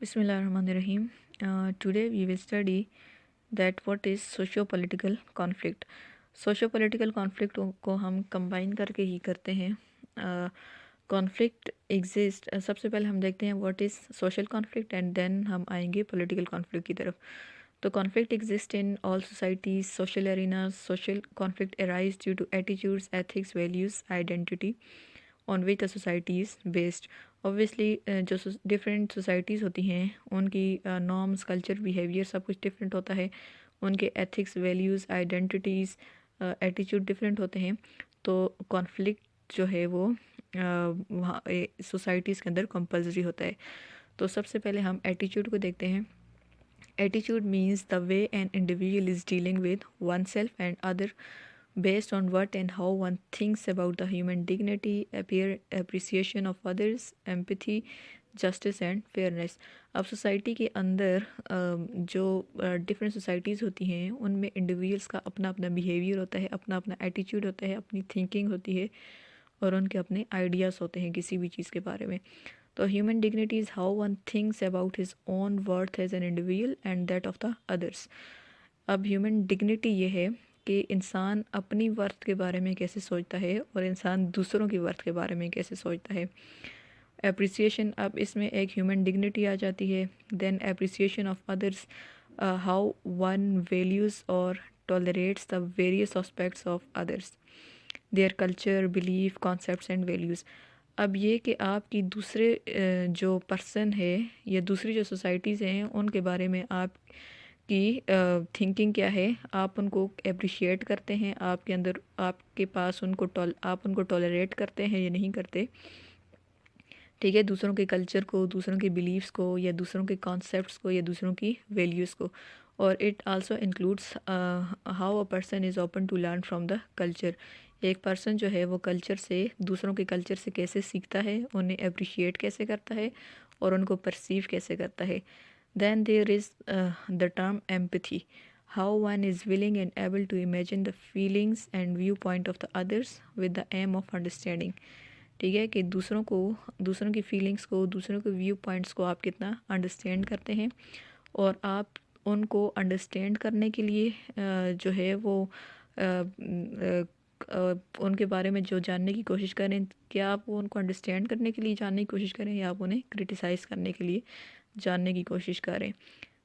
Bismillahirrahmanirrahim. Today we will study that what is socio-political conflict. Socio-political conflict को हम combine करके ही करते हैं. Conflict exist. सबसे पहले हम देखते हैं what is social conflict and then हम आएंगे political conflict की तरफ. तो conflict exists in all societies, social arenas. Social conflict arise due to attitudes, ethics, values, identity on which the society is based. Obviously जो different societies होती हैं उनकी norms culture behaviour सब कुछ डिफरेंट होता है. उनके ethics values identities attitude different होते हैं. तो कॉन्फ्लिक्ट जो है वो वहाँ सोसाइटीज़ के अंदर कंपल्सरी होता है. तो सबसे पहले हम एटीट्यूड को देखते हैं. Attitude means the way an individual is dealing with one self and other based on what and how one thinks about the human dignity, appreciation of others, empathy, justice and fairness. अब society के अंदर जो different societies होती हैं उनमें individuals का अपना अपना बिहेवियर होता है, अपना अपना एटीट्यूड होता है, अपनी थिंकिंग होती है और उनके अपने आइडियाज़ होते हैं किसी भी चीज़ के बारे में. तो human dignity is how one thinks about his own worth as an individual and that of the others. अब ह्यूमन डिग्निटी ये है कि इंसान अपनी वर्थ के बारे में कैसे सोचता है और इंसान दूसरों की वर्थ के बारे में कैसे सोचता है. एप्रिसिएशन, अब इसमें एक ह्यूमन डिग्निटी आ जाती है. Then appreciation of others, how one values और tolerates the various aspects of others, their culture, belief, concepts and values. अब ये कि आपकी दूसरे जो पर्सन है या दूसरी जो सोसाइटीज़ हैं उनके बारे में आप की थिंकिंग क्या है, आप उनको अप्रिशिएट करते हैं, आपके अंदर आपके पास आप उनको टॉलरेट करते हैं या नहीं करते. ठीक है, दूसरों के कल्चर को, दूसरों के बिलीव्स को या दूसरों के कॉन्सेप्ट्स को या दूसरों की वैल्यूज़ को. और it also includes how a person is open to learn from the culture. एक पर्सन जो है वो कल्चर से, दूसरों के कल्चर से कैसे सीखता है, उन्हें अप्रिशिएट कैसे करता है और उनको परसीव कैसे करता है. Then there is the term empathy, how one is willing and able to imagine the feelings and viewpoint of the others with the aim of understanding. ठीक है, कि दूसरों की फीलिंग्स को, दूसरों के व्यू पॉइंट्स को आप कितना अंडरस्टैंड करते हैं और आप उनको अंडरस्टैंड करने के लिए जो है वो उनके बारे में जो जानने की कोशिश करें, क्या आप उनको अंडरस्टैंड करने के लिए जानने की कोशिश करें या आप उन्हें क्रिटिसाइज़ करने के लिए जानने की कोशिश करें.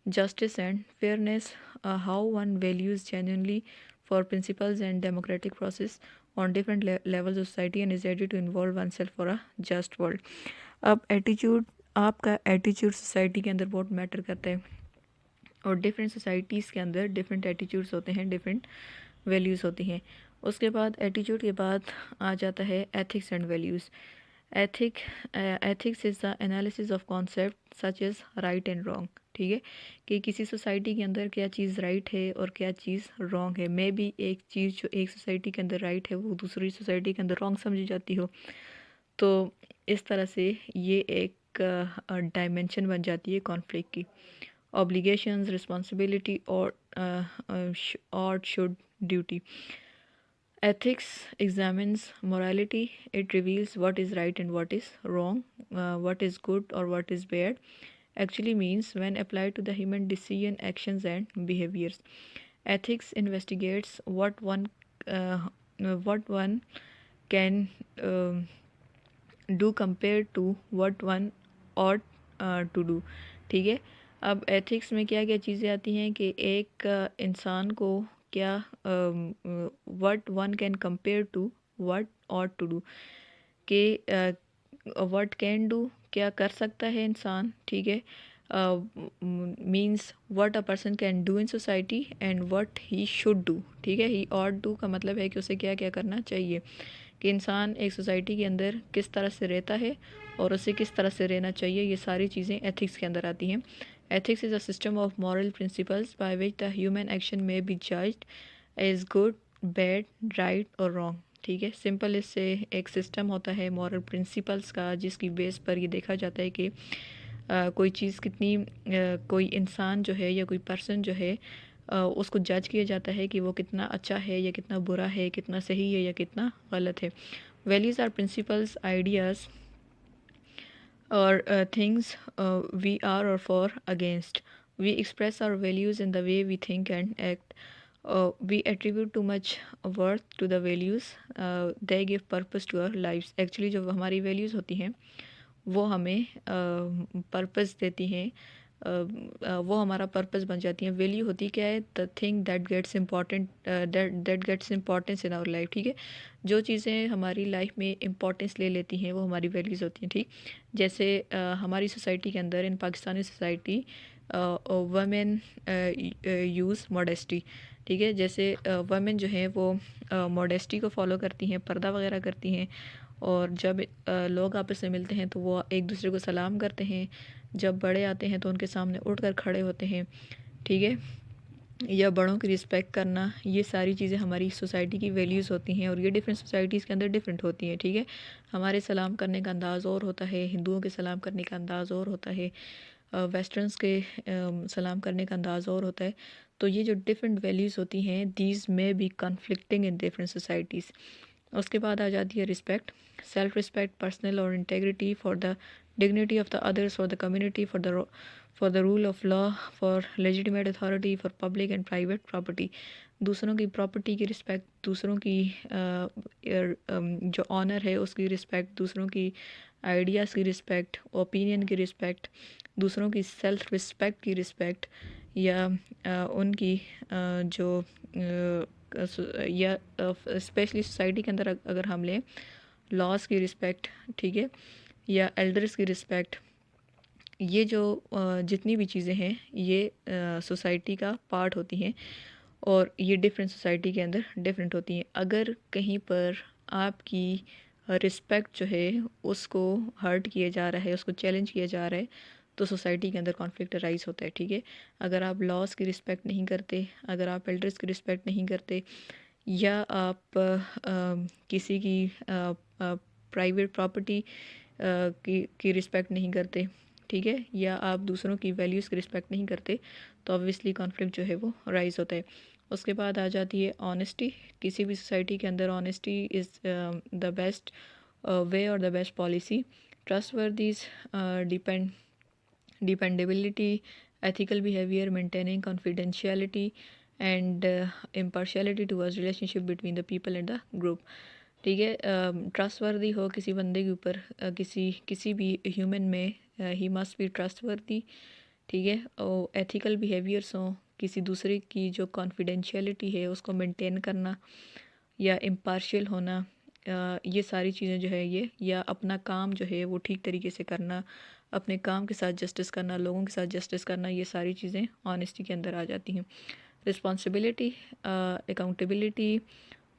Justice and fairness, how one values genuinely for principles and democratic process on different levels of society and is ready to involve oneself for a just world. अब एटीट्यूड, आपका एटीट्यूड सोसाइटी के अंदर बहुत matter करता है और different societies के अंदर डिफरेंट एटीट्यूड्स होते हैं, डिफरेंट वैल्यूज़ होती हैं. उसके बाद एटीट्यूड के बाद आ जाता है ethics and values. Ethics is the analysis of concept such as right and wrong. ठीक है, कि किसी सोसाइटी के अंदर क्या चीज़ राइट है और क्या चीज़ रॉन्ग है. मे बी एक चीज़ जो एक सोसाइटी के अंदर राइट है वो दूसरी सोसाइटी के अंदर रॉन्ग समझी जाती हो. तो इस तरह से ये एक डायमेंशन बन जाती है कॉन्फ्लिक्ट की. ऑब्लिगेशंस, रिस्पॉन्सिबिलिटी और should duty. Ethics examines morality. It reveals what is right and what is wrong, what is good or what is bad. Actually means when applied to the human decision, actions and behaviors. Ethics investigates uh, what one can do compared to what one ought to do. ठीक है, अब ethics में क्या क्या चीज़ें आती हैं कि एक इंसान को क्या what one can compare to what ought to do, कि व्हाट कैन डू क्या कर सकता है इंसान. ठीक है, means what a person can do in society and what he should do. ठीक है, ही ऑट डू का मतलब है कि उसे क्या क्या करना चाहिए, कि इंसान एक सोसाइटी के अंदर किस तरह से रहता है और उसे किस तरह से रहना चाहिए. ये सारी चीज़ें एथिक्स के अंदर आती हैं. Ethics is a system of moral principles by which the human action may be judged as good, bad, right और रॉन्ग. ठीक है, सिंपल इससे एक सिस्टम होता है मॉरल प्रिंसिपल्स का जिसकी बेस पर ये देखा जाता है कि कोई चीज़ कितनी कोई इंसान जो है या कोई पर्सन जो है उसको जज किया जाता है कि वो कितना अच्छा है या कितना बुरा है, कितना सही है या कितना गलत है. Values are principles, ideas or things we are or for against. We express our values in the way we think and act. We attribute too much worth to the values. They give purpose to our lives. Actually जो हमारी values होती हैं वो हमें purpose देती हैं, वो हमारा पर्पस बन जाती हैं। वैल्यू होती क्या है? The thing that gets important, that gets importance in our life. ठीक है, जो चीज़ें हमारी लाइफ में इम्पॉर्टेंस ले लेती हैं वो हमारी वैल्यूज़ होती हैं। ठीक, जैसे हमारी सोसाइटी के अंदर, in Pakistani society, women use modesty. ठीक है, जैसे वमेन जो हैं वो मॉडेस्टी को फॉलो करती हैं, पर्दा वगैरह करती हैं, और जब लोग आपस में मिलते हैं तो वो एक दूसरे को सलाम करते हैं, जब बड़े आते हैं तो उनके सामने उठकर खड़े होते हैं। ठीक है, या बड़ों की रिस्पेक्ट करना, ये सारी चीज़ें हमारी सोसाइटी की वैल्यूज़ होती हैं, और ये डिफरेंट सोसाइटीज़ के अंदर डिफरेंट होती हैं। ठीक है, हमारे सलाम करने का अंदाज़ और होता है, हिंदुओं के सलाम करने का अंदाज़ और होता है, वेस्टर्न्स के सलाम करने का अंदाज़ और होता है। तो ये जो डिफरेंट वैल्यूज़ होती हैं, these may be conflicting in different societies. उसके बाद आ जाती है रिस्पेक्ट, सेल्फ रिस्पेक्ट, पर्सनल और integrity, for the dignity of the others, for the community, for the rule of law, for legitimate authority, for public and private property. दूसरों की property की respect, दूसरों की जो ऑनर है उसकी रिस्पेक्ट, दूसरों की आइडियाज़ की रिस्पेक्ट, ओपिनियन की रिस्पेक्ट, दूसरों की सेल्फ रिस्पेक्ट की रिस्पेक्ट, या उनकी जो या स्पेशली सोसाइटी के अंदर अगर हम लें, लॉज की रिस्पेक्ट। ठीक है, या एल्डर्स की रिस्पेक्ट। ये जो जितनी भी चीज़ें हैं ये सोसाइटी का पार्ट होती हैं, और ये डिफरेंट सोसाइटी के अंदर डिफरेंट होती हैं। अगर कहीं पर आपकी रिस्पेक्ट जो है उसको हर्ट किया जा रहा है, उसको चैलेंज किया जा रहा है, तो सोसाइटी के अंदर कॉन्फ्लिक्ट राइज होता है। ठीक है, अगर आप लॉज की रिस्पेक्ट नहीं करते, अगर आप एल्डर्स की रिस्पेक्ट नहीं करते, या आप किसी की प्राइवेट प्रॉपर्टी की रिस्पेक्ट नहीं करते, ठीक है, या आप दूसरों की वैल्यूज़ की रिस्पेक्ट नहीं करते, तो ऑब्वियसली कॉन्फ्लिक्ट जो है वो राइज होता है। उसके बाद आ जाती है ऑनेस्टी। किसी भी सोसाइटी के अंदर honesty is the best way और the best policy. Trustworthiness, depend dependability, ethical behavior, maintaining confidentiality, and impartiality towards relationship between the people and the group। ठीक है, ट्रस्टवर्दी हो किसी बंदे के ऊपर, किसी भी ह्यूमन में ही मस्ट बी ट्रस्टवर्दी। ठीक है, और एथिकल बिहेवियर्स हों, किसी दूसरे की जो कॉन्फिडेंशियलिटी है उसको मेंटेन करना, या इम्पार्शियल होना, ये सारी चीज़ें जो है ये, या अपना काम जो है वो ठीक तरीके से करना, अपने काम के साथ जस्टिस करना, लोगों के साथ जस्टिस करना, ये सारी चीज़ें ऑनेस्टी के अंदर आ जाती हैं। Responsibility, accountability,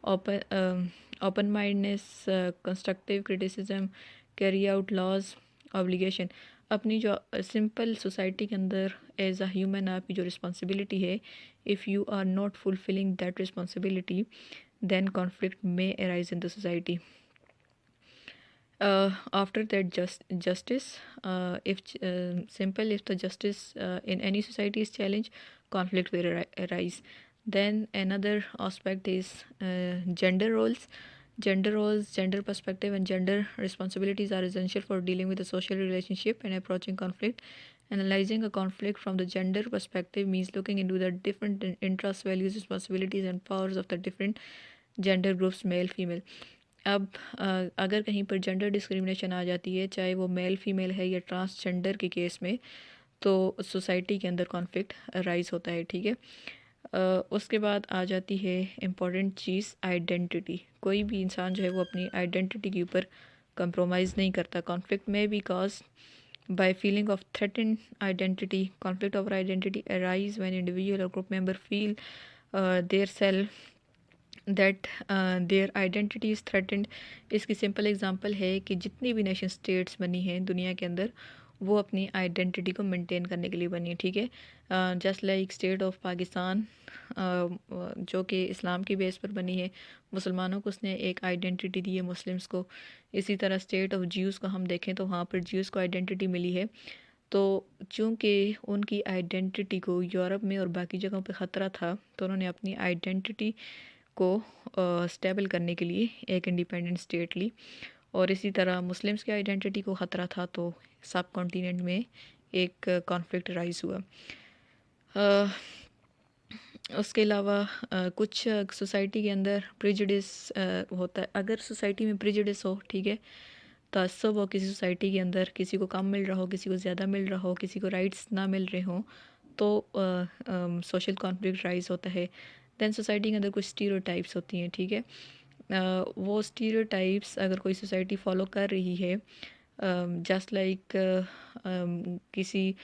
open open mindness, constructive criticism, carry out laws, obligation. अपनी जो सिंपल सोसाइटी के अंदर एज अ ह्यूमन आपकी जो रिस्पॉन्सिबिलिटी है, if you are not fulfilling that responsibility, then conflict may arise in the society। After that, justice, if simple, if the justice in any society is challenged, conflict will arise। Then another aspect is gender roles. Gender roles, gender perspective, and gender responsibilities are essential for dealing with the social relationship and approaching conflict. Analyzing a conflict from the gender perspective means looking into the different interests, values, responsibilities, and powers of the different gender groups, male female. अब अगर कहीं पर gender discrimination आ जाती है, चाहे वो male female है या ट्रांसजेंडर के केस में, तो सोसाइटी के अंदर कॉन्फ्लिक्ट राइज होता है। ठीक है, उसके बाद आ जाती है इम्पोर्टेंट चीज़, आइडेंटिटी। कोई भी इंसान जो है वो अपनी आइडेंटिटी के ऊपर कंप्रोमाइज़ नहीं करता। Conflict may be cause by feeling of threatened identity। Conflict over identity arise when individual or group member feel their self that their identity is threatened. इसकी सिंपल एग्जांपल है कि जितनी भी नेशन स्टेट्स बनी हैं दुनिया के अंदर, वो अपनी आइडेंटिटी को मेंटेन करने के लिए बनी है। ठीक है, just like state of Pakistan, जो कि इस्लाम की बेस पर बनी है, मुसलमानों को उसने एक आइडेंटिटी दी है, मुस्लिम्स को। इसी तरह स्टेट ऑफ ज्यूज़ को हम देखें तो वहाँ पर ज्यूज़ को आइडेंटिटी मिली है। तो चूँकि उनकी आइडेंटिटी को यूरोप में और बाकी जगहों पे ख़तरा था, तो उन्होंने अपनी आइडेंटिटी को स्टेबल करने के लिए एक इंडिपेंडेंट स्टेट ली। और इसी तरह मुस्लिम्स की आइडेंटिटी को ख़तरा था, तो सब कॉन्टिनेंट में एक कॉन्फ्लिक्ट राइज हुआ। अ, उसके अलावा कुछ सोसाइटी के अंदर प्रेजुडिस होता है। अगर सोसाइटी में प्रेजुडिस हो, ठीक है, तअस्सुब हो किसी सोसाइटी के अंदर, किसी को कम मिल रहा हो, किसी को ज़्यादा मिल रहा हो, किसी को राइट्स ना मिल रहे हों, तो सोशल कॉन्फ्लिक्ट राइज होता है। देन सोसाइटी के अंदर कुछ स्टीरियोटाइप्स होती हैं, ठीक है। वो स्टीरियोटाइप्स अगर कोई सोसाइटी फॉलो कर रही है, जस्ट लाइक किसी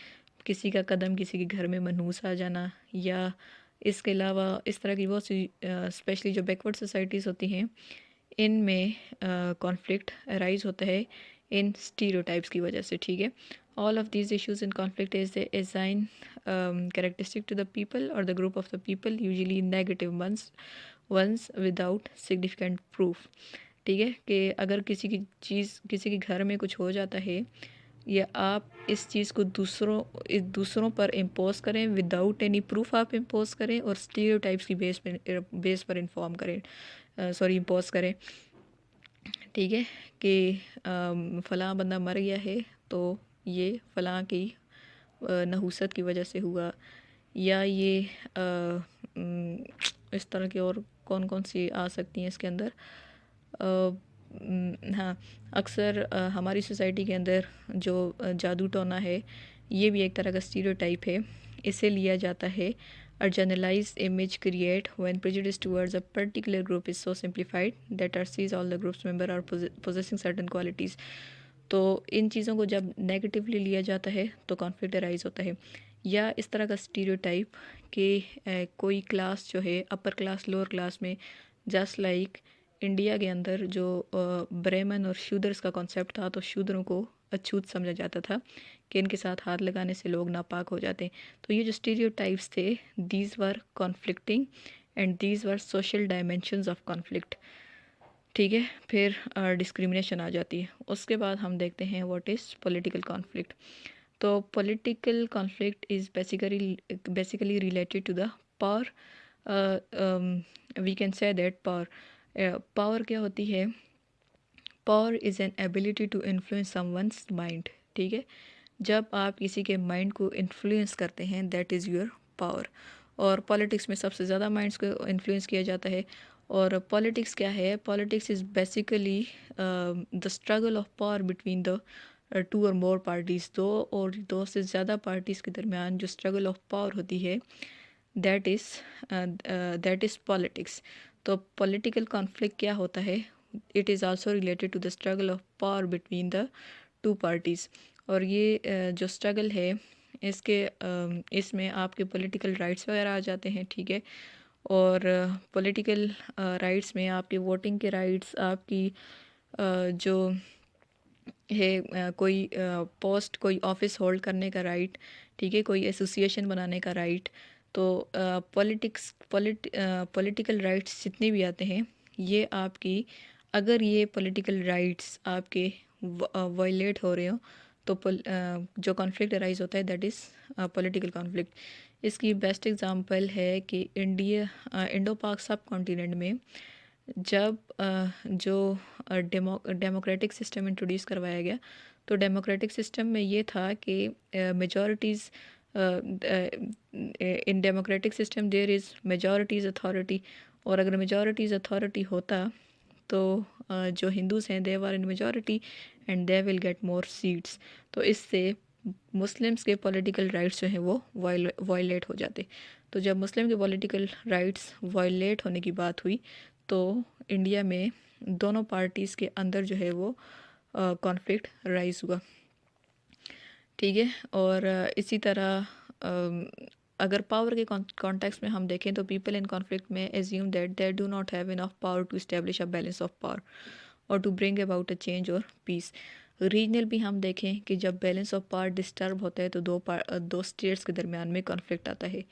किसी का कदम किसी के घर में मनहूस आ जाना, या इसके अलावा इस तरह की बहुत सी स्पेशली जो बैकवर्ड सोसाइटीज़ होती हैं, इनमें कॉन्फ्लिक्ट अराइज होता है इन स्टीरियोटाइप्स की वजह से, ठीक है। All of these issues in conflict is the assign characteristic to the people और the group of the people, usually negative ones without significant proof, ठीक है। कि अगर किसी की चीज़ किसी के घर में कुछ हो जाता है, या आप इस चीज़ को दूसरों पर इम्पोज करें विदाउट एनी प्रूफ, आप इम्पोज करें और स्टीरियोटाइप्स की बेस पर इन्फॉर्म करें, इम्पोज करें, ठीक है। कि फ़लाँ बंदा मर गया है तो ये फ़लाँ की नहूसत की वजह से हुआ, या ये इस तरह की और कौन कौन सी आ सकती हैं इसके अंदर। हाँ, अक्सर हमारी सोसाइटी के अंदर जो जादू टोना है, ये भी एक तरह का स्टीरियोटाइप है। इसे लिया जाता है a generalized image create when prejudice towards a particular group is so simplified that it sees all the group's member are possessing certain qualities। तो इन चीज़ों को जब नेगेटिवली लिया जाता है तो कॉन्फ्लिक्ट अराइज होता है। या इस तरह का स्टीरियोटाइप कि कोई क्लास जो है अपर क्लास लोअर क्लास में, जस्ट लाइक इंडिया के अंदर जो ब्राह्मण और शूद्रस का कॉन्सेप्ट था, तो शूद्रों को अछूत समझा जाता था कि इनके साथ हाथ लगाने से लोग नापाक हो जाते हैं। तो ये जो स्टीरियोटाइप्स थे, these were conflicting and these were social dimensions of conflict, ठीक है। फिर डिस्क्रिमिनेशन आ जाती है। उसके बाद हम देखते हैं व्हाट इज़ पॉलिटिकल कॉन्फ्लिक्ट। तो political conflict is basically related to the power. We can say that power क्या होती है? Power is an ability to influence someone's mind, ठीक है। जब आप किसी के माइंड को इन्फ्लुएंस करते हैं, दैट इज़ योर पावर। और पॉलिटिक्स में सबसे ज़्यादा माइंड्स को इन्फ्लुएंस किया जाता है। और पॉलिटिक्स क्या है? Politics is basically the struggle of power between the to और मोर पार्टीज़, दो और दो से ज़्यादा पार्टीज़ के दरमियान जो स्ट्रगल ऑफ पावर होती है, दैट इज़ पॉलिटिक्स। तो पॉलिटिकल कॉन्फ्लिक्ट क्या होता है? It is also related to the struggle of power between the two parties. और ये जो स्ट्रगल है, इसमें आपके पॉलिटिकल राइट्स वगैरह आ जाते हैं, ठीक है। और पॉलिटिकल राइट्स में आपके वोटिंग के राइट्स, आपकी जो है कोई पोस्ट, कोई ऑफिस होल्ड करने का राइट, ठीक है, कोई एसोसिएशन बनाने का राइट। तो पॉलिटिकल राइट्स जितने भी आते हैं, ये आपकी, अगर ये पॉलिटिकल राइट्स आपके वायलेट हो रहे हो, तो जो कॉन्फ्लिक्ट अराइज होता है, दैट इज़ पॉलिटिकल कॉन्फ्लिक्ट। इसकी बेस्ट एग्जांपल है कि इंडो पाक सब कॉन्टिनेंट में जब जो डेमोक्रेटिक सिस्टम इंट्रोड्यूस करवाया गया, तो डेमोक्रेटिक सिस्टम में ये था कि majorities, in democratic system there is majorities authority. और अगर मेजॉरिटीज़ अथॉरिटी होता, तो जो हिंदूज़ हैं, they are in majority and they will get more seats. तो इससे मुस्लिम्स के पॉलिटिकल राइट्स जो हैं वो वायलेट हो जाते। तो जब मुस्लिम के पॉलिटिकल राइट्स वायलेट होने की बात हुई, तो इंडिया में दोनों पार्टीज़ के अंदर जो है वो कॉन्फ्लिक्ट राइज हुआ, ठीक है। और इसी तरह अगर पावर के कॉन्टेक्स्ट में हम देखें, तो पीपल इन कॉन्फ्लिक्ट में assume that they do not have enough power to establish a balance of power और to bring about a change और पीस। रीजनल भी हम देखें कि जब बैलेंस ऑफ पावर डिस्टर्ब होता है, तो दो स्टेट्स के दरमियान में कॉन्फ्लिक्ट आता है।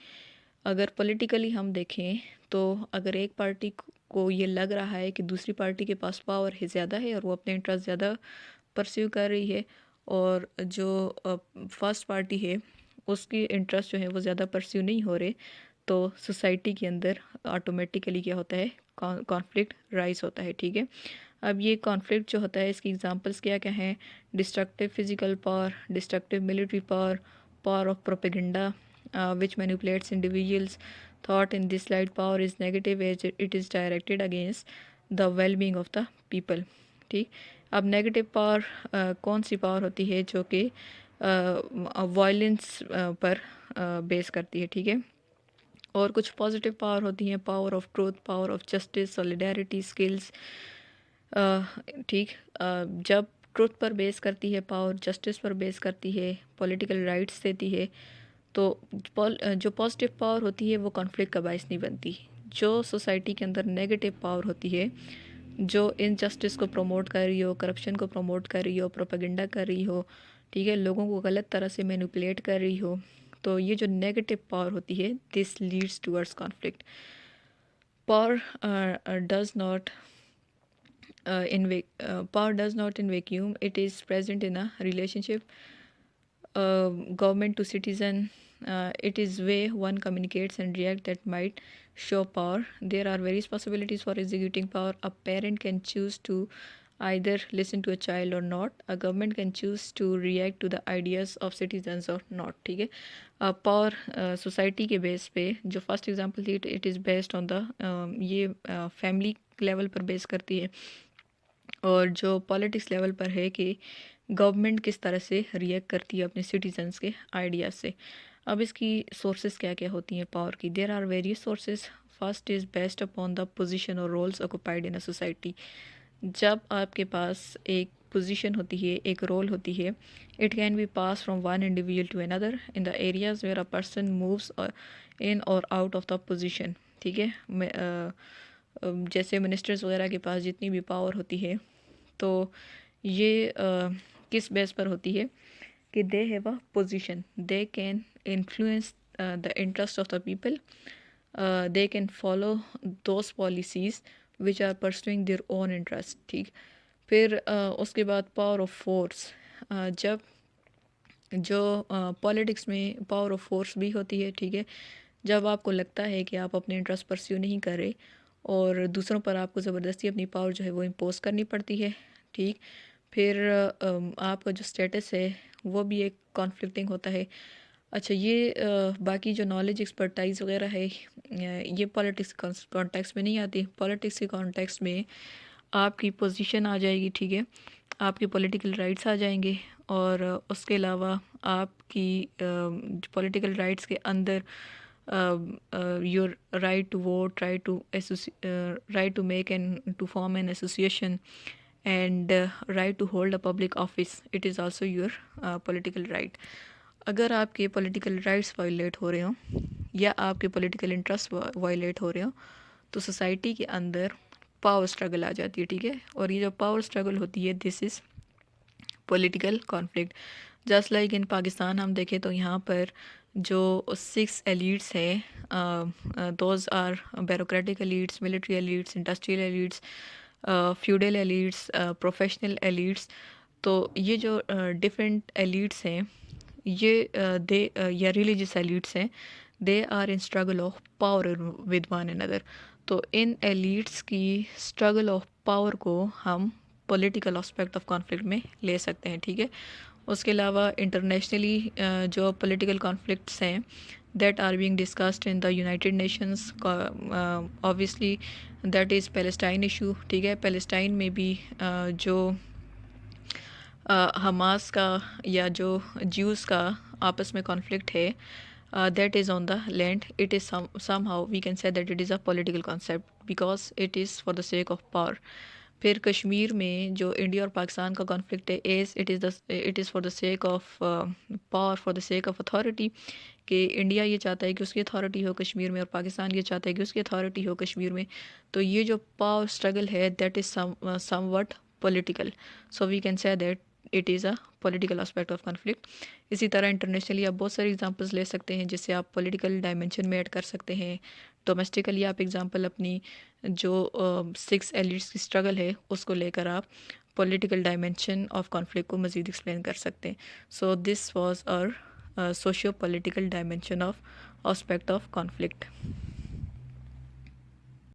अगर पॉलिटिकली हम देखें, तो अगर एक पार्टी को ये लग रहा है कि दूसरी पार्टी के पास पावर है ज़्यादा है और वो अपने इंटरेस्ट ज़्यादा परस्यू कर रही है, और जो फर्स्ट पार्टी है उसकी इंटरेस्ट जो है वो ज़्यादा परस्यू नहीं हो रहे, तो सोसाइटी के अंदर ऑटोमेटिकली क्या होता है? कॉन्फ्लिक्ट राइज होता है, ठीक है। अब ये कॉन्फ्लिक्ट जो होता है इसकी एग्जांपल्स क्या क्या हैं? Destructive physical power, destructive military power, power of propaganda which manipulates individuals thought. In this slide, power is negative as it is directed against the well-being of the people. ठीक, अब negative power कौन सी power होती है? जो कि violence पर base करती है, ठीक है। और कुछ पॉजिटिव पावर होती हैं, power of truth, power of justice, solidarity, skills. ठीक, जब ट्रूथ पर बेस करती है पावर, जस्टिस पर बेस करती है, पॉलिटिकल राइट्स देती है, तो जो पॉजिटिव पावर होती है वो कॉन्फ्लिक्ट का बायस नहीं बनती। जो सोसाइटी के अंदर नेगेटिव पावर होती है, जो इनजस्टिस को प्रमोट कर रही हो, करप्शन को प्रमोट कर रही हो, प्रोपेगेंडा कर रही हो, ठीक है, लोगों को गलत तरह से मैनिपुलेट कर रही हो, तो ये जो नेगेटिव पावर होती है, this leads towards conflict. Power does not power does not in vacuum. It is present in a relationship, government to citizen. It is way one communicates and react that might show power. There are various possibilities for executing power. A parent can choose to either listen to a child or not. A government can choose to react to the ideas of citizens or not. ठीक है, power society के base पे जो first example थी, it is based on the ये family level पर base करती है, और जो पॉलिटिक्स लेवल पर है कि गवर्नमेंट किस तरह से रिएक्ट करती है अपने सिटीजन्स के आइडियाज़ से। अब इसकी सोर्सेज क्या क्या होती हैं पावर की? There are various sources. First is based upon the position और roles occupied in a society. जब आपके पास एक पोजीशन होती है, एक रोल होती है, it can be pass from one individual to another in the areas where a person moves in और आउट ऑफ द पोजीशन। ठीक है, जैसे मिनिस्टर्स वगैरह के पास जितनी भी पावर होती है, तो ये किस बेस पर होती है कि they have a position, they can influence the interest of the people, they can follow those policies which are pursuing their own interest. ठीक, फिर उसके बाद पावर ऑफ फोर्स। जब जो पॉलिटिक्स में पावर ऑफ फोर्स भी होती है, ठीक है, जब आपको लगता है कि आप अपने इंटरेस्ट परस्यू नहीं कर रहे और दूसरों पर आपको ज़बरदस्ती अपनी पावर जो है वो इम्पोज करनी पड़ती है। ठीक, फिर आपका जो स्टेटस है वो भी एक कॉन्फ्लिक्टिंग होता है। अच्छा, ये बाकी जो नॉलेज एक्सपर्टाइज वगैरह है, ये पॉलिटिक्स कॉन्टेक्स्ट में नहीं आती। पॉलिटिक्स के कॉन्टेक्स्ट में आपकी पोजीशन आ जाएगी, ठीक है, आपके पॉलिटिकल राइट्स आ जाएंगे, और उसके अलावा आपकी पॉलिटिकल राइट्स के अंदर your right to vote, right to make and to form an association, and right to hold a public office. It is also your political right. अगर आपके पॉलिटिकल राइट्स वायलेट हो रहे हो या आपके पॉलिटिकल इंटरेस्ट वायलेट हो रहे हो, तो सोसाइटी के अंदर पावर स्ट्रगल आ जाती है। ठीक है, और ये जो पावर स्ट्रगल होती है, this is political conflict. Just like in Pakistan हम देखें तो यहाँ पर जो 6 एलीट्स हैं, those are bureaucratic elites, military elites, industrial elites, feudal elites, professional elites. तो ये जो डिफरेंट एलीट्स हैं, ये या रिलीजियस एलीट्स हैं, they are in struggle of power with one another. तो इन एलीट्स की स्ट्रगल ऑफ पावर को हम पॉलिटिकल एस्पेक्ट ऑफ कॉन्फ्लिक्ट में ले सकते हैं। ठीक है, उसके अलावा इंटरनेशनली जो पॉलिटिकल कॉन्फ्लिक्ट्स हैं that are being discussed in the United Nations, obviously that is Palestine issue. ठीक है, पैलेस्टाइन में भी जो हमास का या जो ज्यूज़ का आपस में कॉन्फ्लिक्ट है, that is on the land. It is somehow we can say that it is a political concept because it is for the sake of power. फिर कश्मीर में जो इंडिया और पाकिस्तान का कॉन्फ्लिक्ट है, it is for the sake of power, for the sake of authority, कि India ये चाहता है कि उसकी अथॉरिटी हो कश्मीर में और पाकिस्तान ये चाहता है कि उसकी अथॉरिटी हो कश्मीर में। तो ये जो पावर स्ट्रगल है that is something political, so we can say that it is a political aspect of conflict. इसी तरह इंटरनेशनली आप बहुत सारी एग्जांपल्स ले सकते हैं जिससे आप पॉलिटिकल डायमेंशन में ऐड कर सकते हैं। डोमेस्टिकली आप एग्जांपल अपनी जो 6 एलिट्स की स्ट्रगल है उसको लेकर आप पॉलिटिकल डायमेंशन ऑफ कॉन्फ्लिक्ट को मज़ीद एक्सप्लेन कर सकते हैं। So this was our socio political dimension of aspect of conflict.